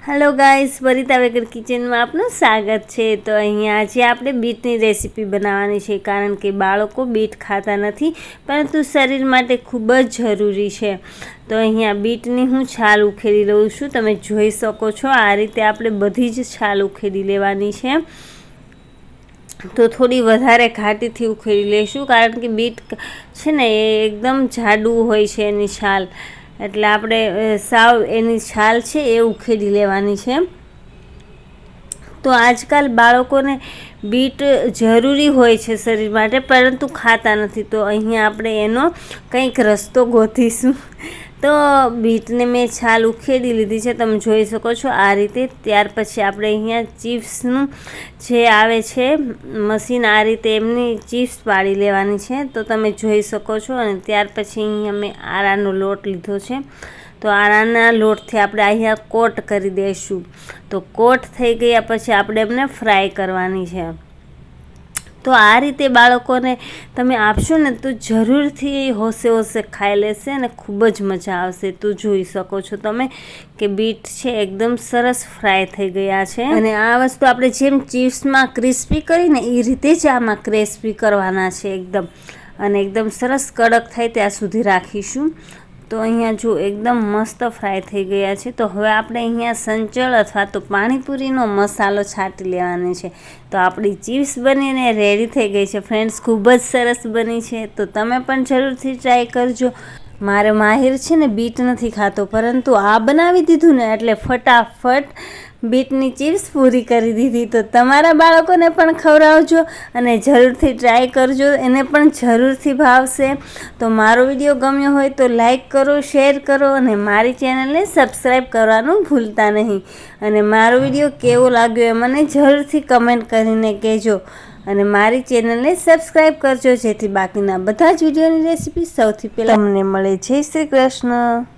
Hello guys, वरिता वेगर kitchen में आपનું સ્વાગત છે। તો અહીંયા આજે આપણે બીટની રેસીપી બનાવવાની છે, કારણ કે બાળકો બીટ ખાતા નથી, પરંતુ શરીર માટે ખૂબ જ જરૂરી છે। તો અહીંયા બીટની હું છાલ ઉખેડી લઉં છું। તમે જોઈ શકો છો આ રીતે આપણે બધી જ છાલ ઉખેડી લેવાની છે। તો થોડી વધારે ઘાટીથી ઉખેડી લઈશું, કારણ કે બીટ છે ને એ એકદમ જાડું હોય છે એની છાલ, એટલે આપણે સાવ એની છાલ છે એ ઉખેડી લેવાની છે। તો આજકાલ બાળકોને બીટ જરૂરી હોય છે શરીર માટે, પરંતુ ખાતા નથી। તો અહીંયા આપણે એનો કંઈક રસ્તો ગોતીશું। તો બીટને મેં છાલ ઉખેડી લીધી છે, તમે જોઈ શકો છો આ રીતે। ત્યાર પછી આપણે અહીંયા ચિપ્સનું જે આવે છે મશીન, આ રીતે એમની ચિપ્સ પાડી લેવાની છે। તો તમે જોઈ શકો છો। અને ત્યાર પછી અહીંયા મેં આરાનો લોટ લીધો છે। તો આરાના લોટથી આપણે અહીંયા કોટ કરી દઈશું। તો કોટ થઈ ગયા પછી આપણે એમને ફ્રાય કરવાની છે। તો આ રીતે બાળકોને તમે આપશો ને તો જરૂરથી હોશે હોશે ખાઈ લેશે અને ખૂબ જ મજા આવશે। તો જોઈ શકો છો તમે કે બીટ છે એકદમ સરસ ફ્રાય થઈ ગયા છે। અને આ વસ્તુ આપણે જેમ ચિપ્સમાં ક્રિસ્પી કરીને એ રીતે જ આમાં ક્રિસ્પી કરવાના છે એકદમ, અને એકદમ સરસ કડક થાય ત્યાં સુધી રાખીશું। તો અહીંયા જો એકદમ મસ્ત ફ્રાય થઈ ગયા છે। તો હવે આપણે અહીંયા સંચળ અથવા તો પાણીપુરીનો મસાલો છાંટી લેવાનો છે। તો આપણી ચિપ્સ બનીને રેડી થઈ ગઈ છે ફ્રેન્ડ્સ, ખૂબ જ સરસ બની છે। તો તમે પણ જરૂરથી ટ્રાય કરજો। મારે માહિર છે ને બીટ નથી ખાતો, પરંતુ આ બનાવી દીધું ને એટલે ફટાફટ બીટની ચિપ્સ પૂરી કરી દીધી। તો તમારા બાળકોને પણ ખવડાવજો અને જરૂરથી ટ્રાય કરજો, એને પણ જરૂરથી ભાવશે। તો મારો વિડીયો ગમ્યો હોય તો લાઈક કરો, શેર કરો અને મારી ચેનલને સબસ્ક્રાઈબ કરવાનું ભૂલતા નહીં। અને મારો વિડીયો કેવો લાગ્યો એ મને જરૂરથી કમેન્ટ કરીને કહેજો, અને મારી ચેનલને સબસ્ક્રાઈબ કરજો, જેથી બાકીના બધા જ વિડીયોની રેસીપી સૌથી પહેલાં તમને મળે। જય શ્રી કૃષ્ણ।